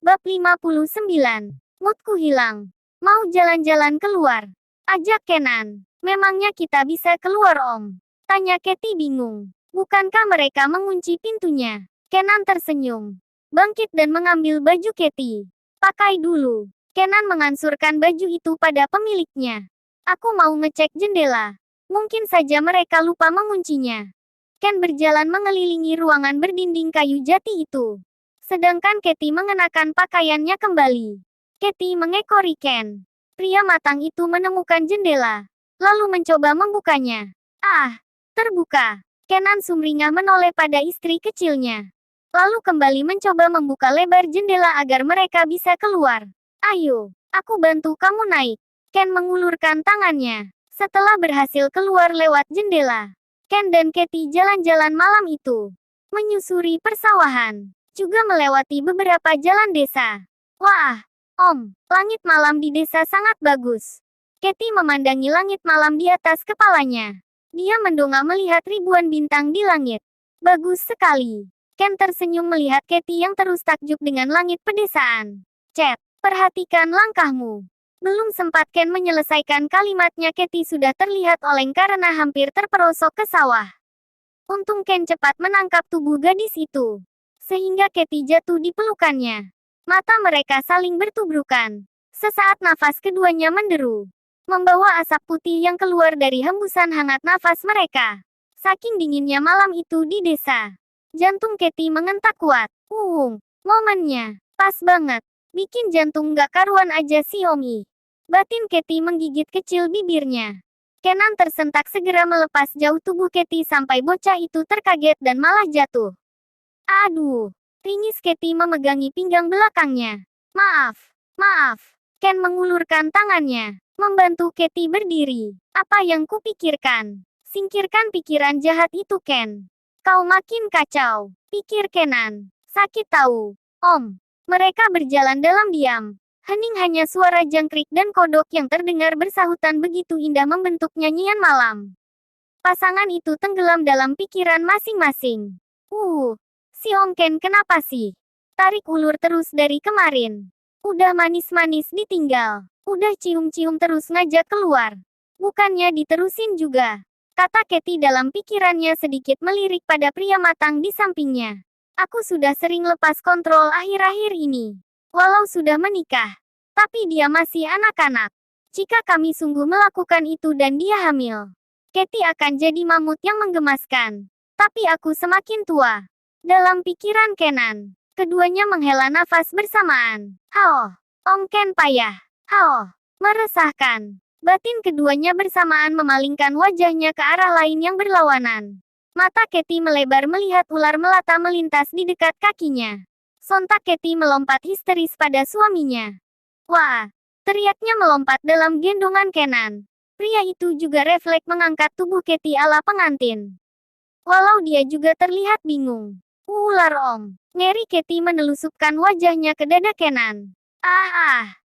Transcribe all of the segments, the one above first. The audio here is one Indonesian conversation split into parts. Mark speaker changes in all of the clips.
Speaker 1: Bab 59. Moodku hilang. Mau jalan-jalan keluar? Ajak Kenan. Memangnya kita bisa keluar, Om? Tanya Katie bingung. Bukankah mereka mengunci pintunya? Kenan tersenyum. Bangkit dan mengambil baju Katie. Pakai dulu. Kenan mengansurkan baju itu pada pemiliknya. Aku mau ngecek jendela. Mungkin saja mereka lupa menguncinya. Ken berjalan mengelilingi ruangan berdinding kayu jati itu. Sedangkan Katie mengenakan pakaiannya kembali. Katie mengekori Ken. Pria matang itu menemukan jendela, lalu mencoba membukanya. Ah, terbuka. Kenan sumringah menoleh pada istri kecilnya. Lalu kembali mencoba membuka lebar jendela agar mereka bisa keluar. Ayo, aku bantu kamu naik. Ken mengulurkan tangannya. Setelah berhasil keluar lewat jendela, Ken dan Katie jalan-jalan malam itu. Menyusuri persawahan. Juga melewati beberapa jalan desa. Wah, Om, langit malam di desa sangat bagus. Katie memandangi langit malam di atas kepalanya. Dia mendongak melihat ribuan bintang di langit. Bagus sekali. Ken tersenyum melihat Katie yang terus takjub dengan langit pedesaan. Chat, perhatikan langkahmu. Belum sempat Ken menyelesaikan kalimatnya, Katie sudah terlihat oleng karena hampir terperosok ke sawah. Untung Ken cepat menangkap tubuh gadis itu, sehingga Katie jatuh di pelukannya. Mata mereka saling bertubrukan. Sesaat nafas keduanya menderu, membawa asap putih yang keluar dari hembusan hangat nafas mereka. Saking dinginnya malam itu di desa, jantung Katie mengentak kuat. Momennya pas banget. Bikin jantung gak karuan aja si Omi. Batin Katie menggigit kecil bibirnya. Kenan tersentak segera melepas jauh tubuh Katie sampai bocah itu terkaget dan malah jatuh. Aduh, ringis Katie memegangi pinggang belakangnya. Maaf. Ken mengulurkan tangannya, membantu Katie berdiri. Apa yang kupikirkan? Singkirkan pikiran jahat itu, Ken. Kau makin kacau, pikir Kenan. Sakit tahu, Om. Mereka berjalan dalam diam. Hening hanya suara jangkrik dan kodok yang terdengar bersahutan begitu indah membentuk nyanyian malam. Pasangan itu tenggelam dalam pikiran masing-masing. Si Om Ken kenapa sih? Tarik ulur terus dari kemarin. Udah manis-manis ditinggal. Udah cium-cium terus ngajak keluar. Bukannya diterusin juga. Kata Katie dalam pikirannya sedikit melirik pada pria matang di sampingnya. Aku sudah sering lepas kontrol akhir-akhir ini. Walau sudah menikah, tapi dia masih anak-anak. Jika kami sungguh melakukan itu dan dia hamil, Katie akan jadi mamut yang menggemaskan. Tapi aku semakin tua. Dalam pikiran Kenan, keduanya menghela nafas bersamaan. Om Ken payah. Meresahkan. Batin keduanya bersamaan memalingkan wajahnya ke arah lain yang berlawanan. Mata Katie melebar melihat ular melata melintas di dekat kakinya. Sontak Katie melompat histeris pada suaminya. Wah! Teriaknya melompat dalam gendongan Kenan. Pria itu juga refleks mengangkat tubuh Katie ala pengantin. Walau dia juga terlihat bingung. Ular Om! Ngeri Katie menelusupkan wajahnya ke dada Kenan.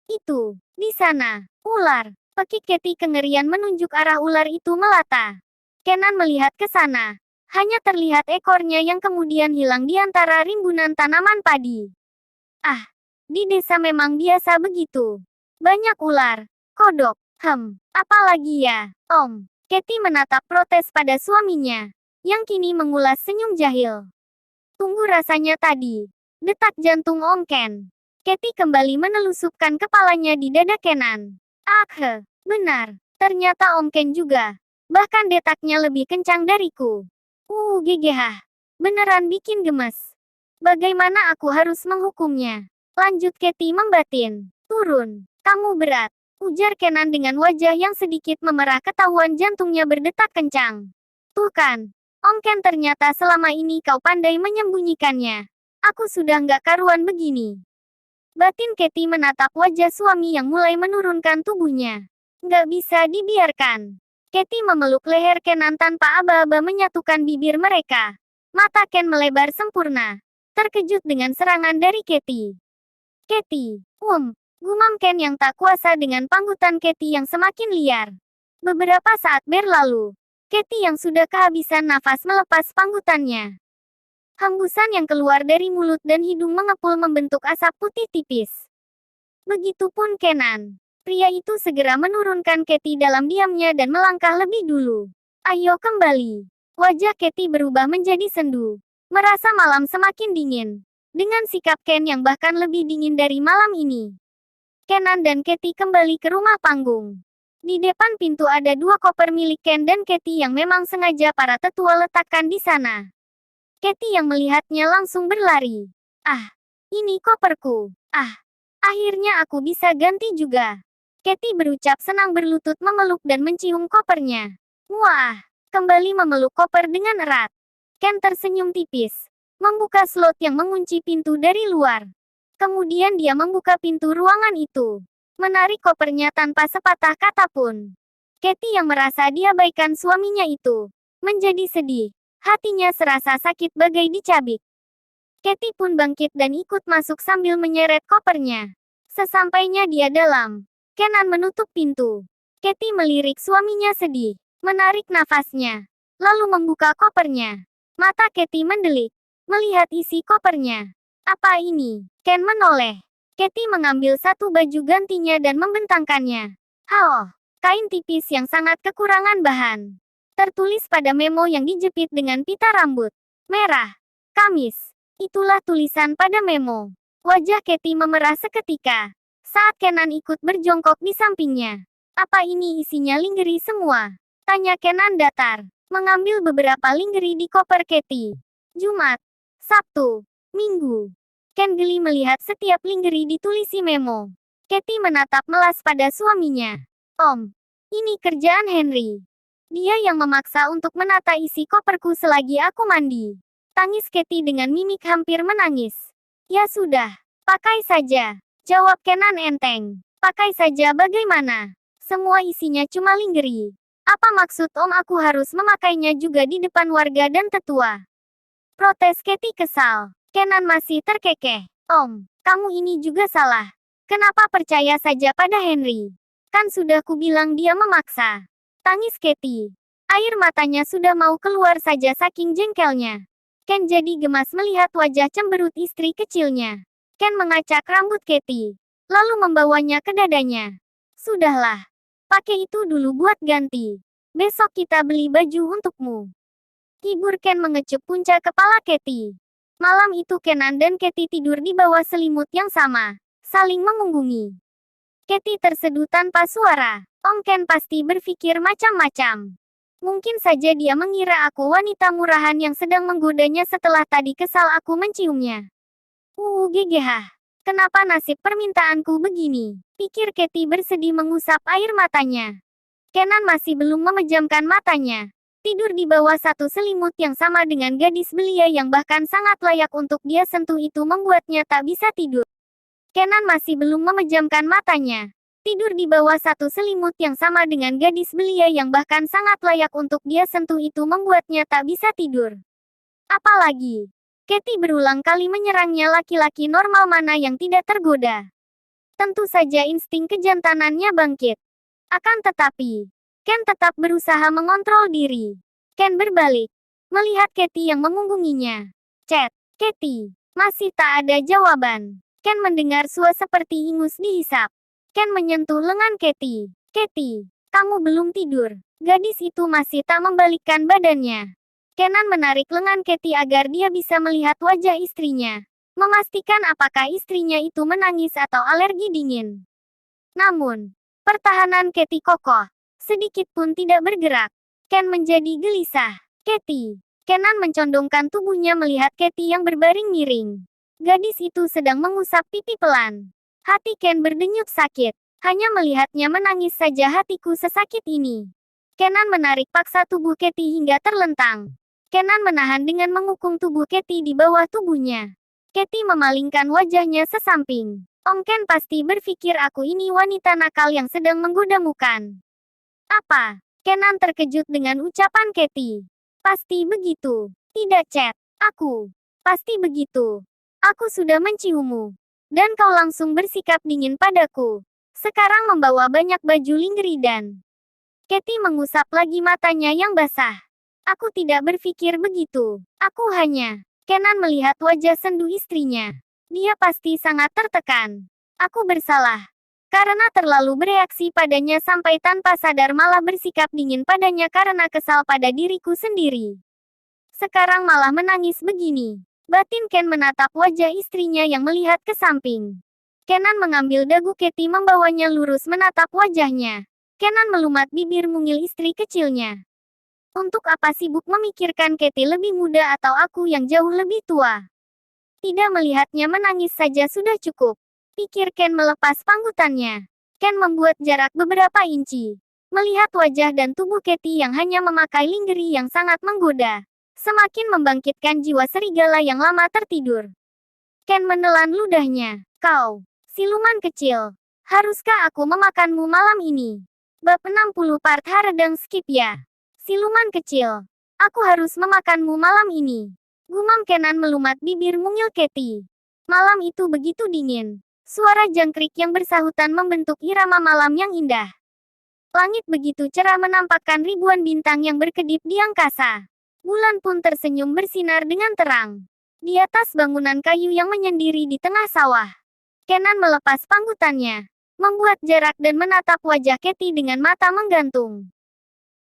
Speaker 1: Itu, di sana, ular. Pekik Katie kengerian menunjuk arah ular itu melata. Kenan melihat ke sana. Hanya terlihat ekornya yang kemudian hilang di antara rimbunan tanaman padi. Di desa memang biasa begitu. Banyak ular, kodok, apalagi ya, Om. Katie menatap protes pada suaminya, yang kini mengulas senyum jahil. Tunggu rasanya tadi. Detak jantung Om Ken. Katie kembali menelusupkan kepalanya di dada Kenan. Benar. Ternyata Om Ken juga. Bahkan detaknya lebih kencang dariku. GGH. Beneran bikin gemes. Bagaimana aku harus menghukumnya? Lanjut Katie membatin. Turun. Kamu berat. Ujar Kenan dengan wajah yang sedikit memerah ketahuan jantungnya berdetak kencang. Tuh kan. Om Ken ternyata selama ini kau pandai menyembunyikannya. Aku sudah nggak karuan begini. Batin Katie menatap wajah suami yang mulai menurunkan tubuhnya. Nggak bisa dibiarkan. Katie memeluk leher Kenan tanpa aba-aba menyatukan bibir mereka. Mata Ken melebar sempurna. Terkejut dengan serangan dari Katie. Gumam Ken yang tak kuasa dengan panggutan Katie yang semakin liar. Beberapa saat berlalu, Katie yang sudah kehabisan nafas melepas panggutannya. Hembusan yang keluar dari mulut dan hidung mengepul membentuk asap putih tipis. Begitupun Kenan. Pria itu segera menurunkan Katie dalam diamnya dan melangkah lebih dulu. Ayo kembali. Wajah Katie berubah menjadi sendu. Merasa malam semakin dingin. Dengan sikap Ken yang bahkan lebih dingin dari malam ini. Kenan dan Katie kembali ke rumah panggung. Di depan pintu ada 2 koper milik Ken dan Katie yang memang sengaja para tetua letakkan di sana. Katie yang melihatnya langsung berlari. Ah, ini koperku. Ah, akhirnya aku bisa ganti juga. Katie berucap senang berlutut memeluk dan mencium kopernya. Wah, kembali memeluk koper dengan erat. Ken tersenyum tipis. Membuka slot yang mengunci pintu dari luar. Kemudian dia membuka pintu ruangan itu. Menarik kopernya tanpa sepatah kata pun. Katie yang merasa diabaikan suaminya itu. Menjadi sedih. Hatinya serasa sakit bagai dicabik. Katie pun bangkit dan ikut masuk sambil menyeret kopernya. Sesampainya dia dalam, Kenan menutup pintu. Katie melirik suaminya sedih, menarik nafasnya, lalu membuka kopernya. Mata Katie mendelik, melihat isi kopernya. Apa ini? Ken menoleh. Katie mengambil satu baju gantinya dan membentangkannya. Hao, kain tipis yang sangat kekurangan bahan. Tertulis pada memo yang dijepit dengan pita rambut merah. Kamis. Itulah tulisan pada memo. Wajah Katie memerah seketika saat Kenan ikut berjongkok di sampingnya. Apa ini isinya lingerie semua? Tanya Kenan datar, mengambil beberapa lingerie di koper Katie. Jumat, Sabtu, Minggu. Ken geli melihat setiap lingerie ditulisi memo. Katie menatap melas pada suaminya. Om, ini kerjaan Henry. Dia yang memaksa untuk menata isi koperku selagi aku mandi. Tangis Katie dengan mimik hampir menangis. Ya sudah, pakai saja. Jawab Kenan enteng. Pakai saja bagaimana? Semua isinya cuma lingerie. Apa maksud Om aku harus memakainya juga di depan warga dan tetua? Protes Katie kesal. Kenan masih terkekeh. Om, kamu ini juga salah. Kenapa percaya saja pada Henry? Kan sudah kubilang dia memaksa. Tangis Katie. Air matanya sudah mau keluar saja saking jengkelnya. Ken jadi gemas melihat wajah cemberut istri kecilnya. Ken mengacak rambut Katie, lalu membawanya ke dadanya. Sudahlah. Pakai itu dulu buat ganti. Besok kita beli baju untukmu. Hibur Ken mengecup puncak kepala Katie. Malam itu Kenan dan Katie tidur di bawah selimut yang sama, saling mengunggungi. Katie terseduh tanpa suara. Om Ken pasti berpikir macam-macam. Mungkin saja dia mengira aku wanita murahan yang sedang menggodanya setelah tadi kesal aku menciumnya. GGH. Kenapa nasib permintaanku begini? Pikir Katie bersedih mengusap air matanya. Kenan masih belum memejamkan matanya. Tidur di bawah satu selimut yang sama dengan gadis belia yang bahkan sangat layak untuk dia sentuh itu membuatnya tak bisa tidur. Kenan masih belum memejamkan matanya. Tidur di bawah satu selimut yang sama dengan gadis belia yang bahkan sangat layak untuk dia sentuh itu membuatnya tak bisa tidur. Apalagi, Katie berulang kali menyerangnya laki-laki normal mana yang tidak tergoda. Tentu saja insting kejantanannya bangkit. Akan tetapi, Ken tetap berusaha mengontrol diri. Ken berbalik, melihat Katie yang mengunggunginya. Chat, Katie, masih tak ada jawaban. Ken mendengar suara seperti ingus dihisap. Ken menyentuh lengan Katie. Katie, kamu belum tidur. Gadis itu masih tak membalikkan badannya. Kenan menarik lengan Katie agar dia bisa melihat wajah istrinya. Memastikan apakah istrinya itu menangis atau alergi dingin. Namun, pertahanan Katie kokoh. Sedikit pun tidak bergerak. Ken menjadi gelisah. Katie. Kenan mencondongkan tubuhnya melihat Katie yang berbaring miring. Gadis itu sedang mengusap pipi pelan. Hati Ken berdenyut sakit. Hanya melihatnya menangis saja hatiku sesakit ini. Kenan menarik paksa tubuh Katie hingga terlentang. Kenan menahan dengan mengukung tubuh Katie di bawah tubuhnya. Katie memalingkan wajahnya sesamping. Om Ken pasti berpikir aku ini wanita nakal yang sedang menggodamukan. Apa? Kenan terkejut dengan ucapan Katie. Pasti begitu. Tidak, Chat. Aku. Pasti begitu. Aku sudah menciummu. Dan kau langsung bersikap dingin padaku. Sekarang membawa banyak baju lingerie dan... Katie mengusap lagi matanya yang basah. Aku tidak berpikir begitu. Aku hanya... Kenan melihat wajah sendu istrinya. Dia pasti sangat tertekan. Aku bersalah. Karena terlalu bereaksi padanya sampai tanpa sadar malah bersikap dingin padanya karena kesal pada diriku sendiri. Sekarang malah menangis begini. Batin Ken menatap wajah istrinya yang melihat ke samping. Kenan mengambil dagu Katie membawanya lurus menatap wajahnya. Kenan melumat bibir mungil istri kecilnya. Untuk apa sibuk memikirkan Katie lebih muda atau aku yang jauh lebih tua? Tidak melihatnya menangis saja sudah cukup. Pikir Ken melepas panggutannya. Ken membuat jarak beberapa inci. Melihat wajah dan tubuh Katie yang hanya memakai lingerie yang sangat menggoda. Semakin membangkitkan jiwa serigala yang lama tertidur. Ken menelan ludahnya. Kau, siluman kecil. Haruskah aku memakanmu malam ini? Bab 60 part Haredang skip ya. Siluman kecil. Aku harus memakanmu malam ini. Gumam Kenan melumat bibir mungil Katie. Malam itu begitu dingin. Suara jangkrik yang bersahutan membentuk irama malam yang indah. Langit begitu cerah menampakkan ribuan bintang yang berkedip di angkasa. Bulan pun tersenyum bersinar dengan terang. Di atas bangunan kayu yang menyendiri di tengah sawah. Kenan melepas panggutannya. Membuat jarak dan menatap wajah Katie dengan mata menggantung.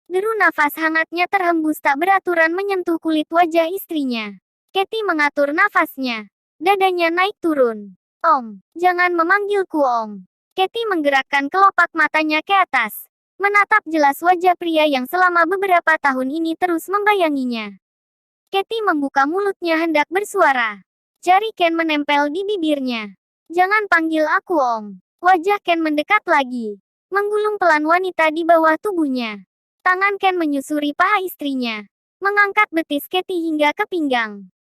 Speaker 1: Deru nafas hangatnya terhembus tak beraturan menyentuh kulit wajah istrinya. Katie mengatur nafasnya. Dadanya naik turun. Om, jangan memanggilku Om. Katie menggerakkan kelopak matanya ke atas. Menatap jelas wajah pria yang selama beberapa tahun ini terus membayanginya. Katie membuka mulutnya hendak bersuara. Jari Ken menempel di bibirnya. Jangan panggil aku Om. Wajah Ken mendekat lagi. Menggulung pelan wanita di bawah tubuhnya. Tangan Ken menyusuri paha istrinya. Mengangkat betis Katie hingga ke pinggang.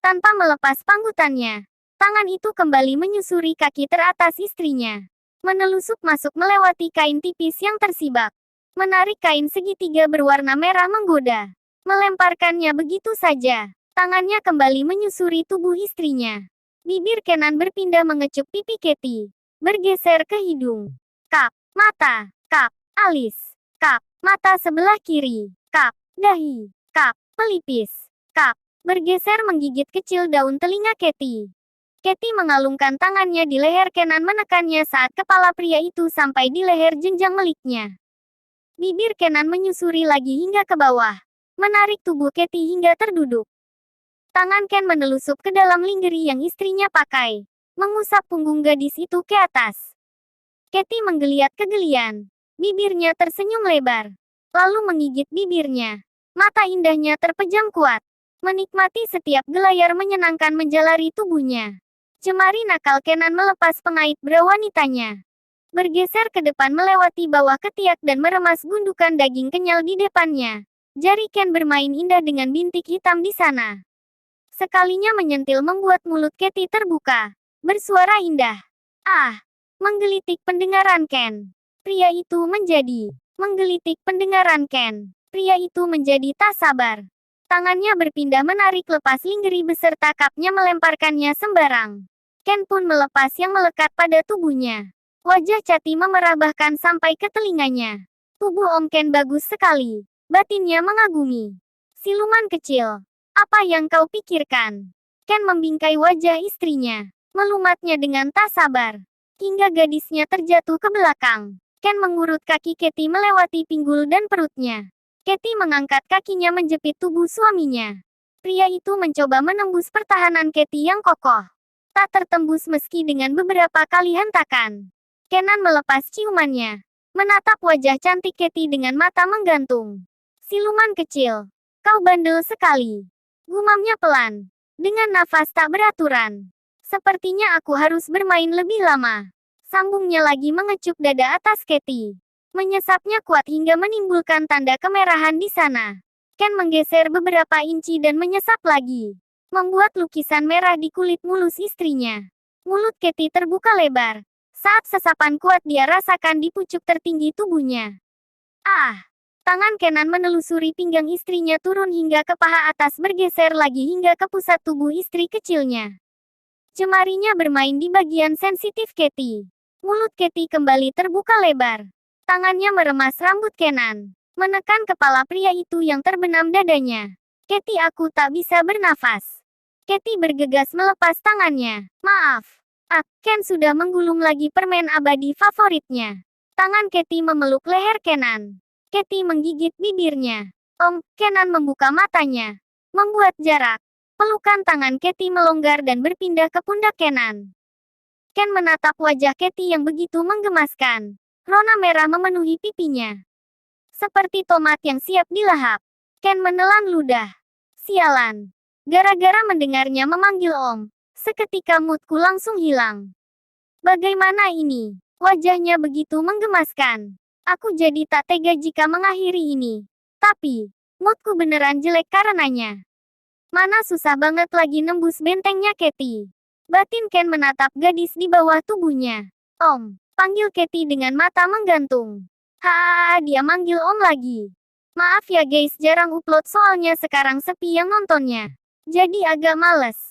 Speaker 1: Tanpa melepas panggutannya. Tangan itu kembali menyusuri kaki teratas istrinya. Menelusup masuk melewati kain tipis yang tersibak. Menarik kain segitiga berwarna merah menggoda. Melemparkannya begitu saja. Tangannya kembali menyusuri tubuh istrinya. Bibir Kenan berpindah mengecup pipi Katie. Bergeser ke hidung. Kap, mata, kap, alis, kap, mata sebelah kiri, kap, dahi, kap, pelipis, kap. Bergeser menggigit kecil daun telinga Katie. Katie mengalungkan tangannya di leher Kenan menekannya saat kepala pria itu sampai di leher jenjang meliknya. Bibir Kenan menyusuri lagi hingga ke bawah. Menarik tubuh Katie hingga terduduk. Tangan Ken menelusup ke dalam lingerie yang istrinya pakai. Mengusap punggung gadis itu ke atas. Katie menggeliat kegelian. Bibirnya tersenyum lebar. Lalu menggigit bibirnya. Mata indahnya terpejam kuat. Menikmati setiap gelayar menyenangkan menjalari tubuhnya. Jemari nakal Kenan melepas pengait bra wanitanya. Bergeser ke depan melewati bawah ketiak dan meremas gundukan daging kenyal di depannya. Jari Ken bermain indah dengan bintik hitam di sana. Sekalinya menyentil membuat mulut Katie terbuka. Bersuara indah. Ah! Menggelitik pendengaran Ken. Pria itu menjadi. Menggelitik pendengaran Ken. Pria itu menjadi tak sabar. Tangannya berpindah menarik lepas lingerie beserta kapnya melemparkannya sembarang. Ken pun melepas yang melekat pada tubuhnya. Wajah Cati memerah bahkan sampai ke telinganya. Tubuh Om Ken bagus sekali. Batinnya mengagumi. Siluman kecil. Apa yang kau pikirkan? Ken membingkai wajah istrinya. Melumatnya dengan tak sabar. Hingga gadisnya terjatuh ke belakang. Ken mengurut kaki Katie melewati pinggul dan perutnya. Katie mengangkat kakinya menjepit tubuh suaminya. Pria itu mencoba menembus pertahanan Katie yang kokoh. Tak tertembus meski dengan beberapa kali hentakan. Kenan melepas ciumannya. Menatap wajah cantik Katie dengan mata menggantung. Siluman kecil. Kau bandel sekali. Gumamnya pelan. Dengan nafas tak beraturan. Sepertinya aku harus bermain lebih lama. Sambungnya lagi mengecup dada atas Katie. Menyesapnya kuat hingga menimbulkan tanda kemerahan di sana. Ken menggeser beberapa inci dan menyesap lagi. Membuat lukisan merah di kulit mulus istrinya. Mulut Katie terbuka lebar. Saat sesapan kuat dia rasakan di pucuk tertinggi tubuhnya. Ah! Tangan Kenan menelusuri pinggang istrinya turun hingga ke paha atas bergeser lagi hingga ke pusat tubuh istri kecilnya. Jemarinya bermain di bagian sensitif Katie. Mulut Katie kembali terbuka lebar. Tangannya meremas rambut Kenan. Menekan kepala pria itu yang terbenam dadanya. Katie, aku tak bisa bernafas. Katie bergegas melepas tangannya. Maaf. Ken sudah menggulung lagi permen abadi favoritnya. Tangan Katie memeluk leher Kenan. Katie menggigit bibirnya. Kenan membuka matanya. Membuat jarak. Pelukan tangan Katie melonggar dan berpindah ke pundak Kenan. Ken menatap wajah Katie yang begitu menggemaskan. Rona merah memenuhi pipinya. Seperti tomat yang siap dilahap. Ken menelan ludah. Sialan. Gara-gara mendengarnya memanggil Om, seketika moodku langsung hilang. Bagaimana ini? Wajahnya begitu menggemaskan. Aku jadi tak tega jika mengakhiri ini. Tapi, moodku beneran jelek karenanya. Mana susah banget lagi nembus bentengnya Katie. Batin Ken menatap gadis di bawah tubuhnya. Om, panggil Katie dengan mata menggantung. Dia manggil Om lagi. Maaf ya guys, jarang upload soalnya sekarang sepi yang nontonnya. Jadi agak males.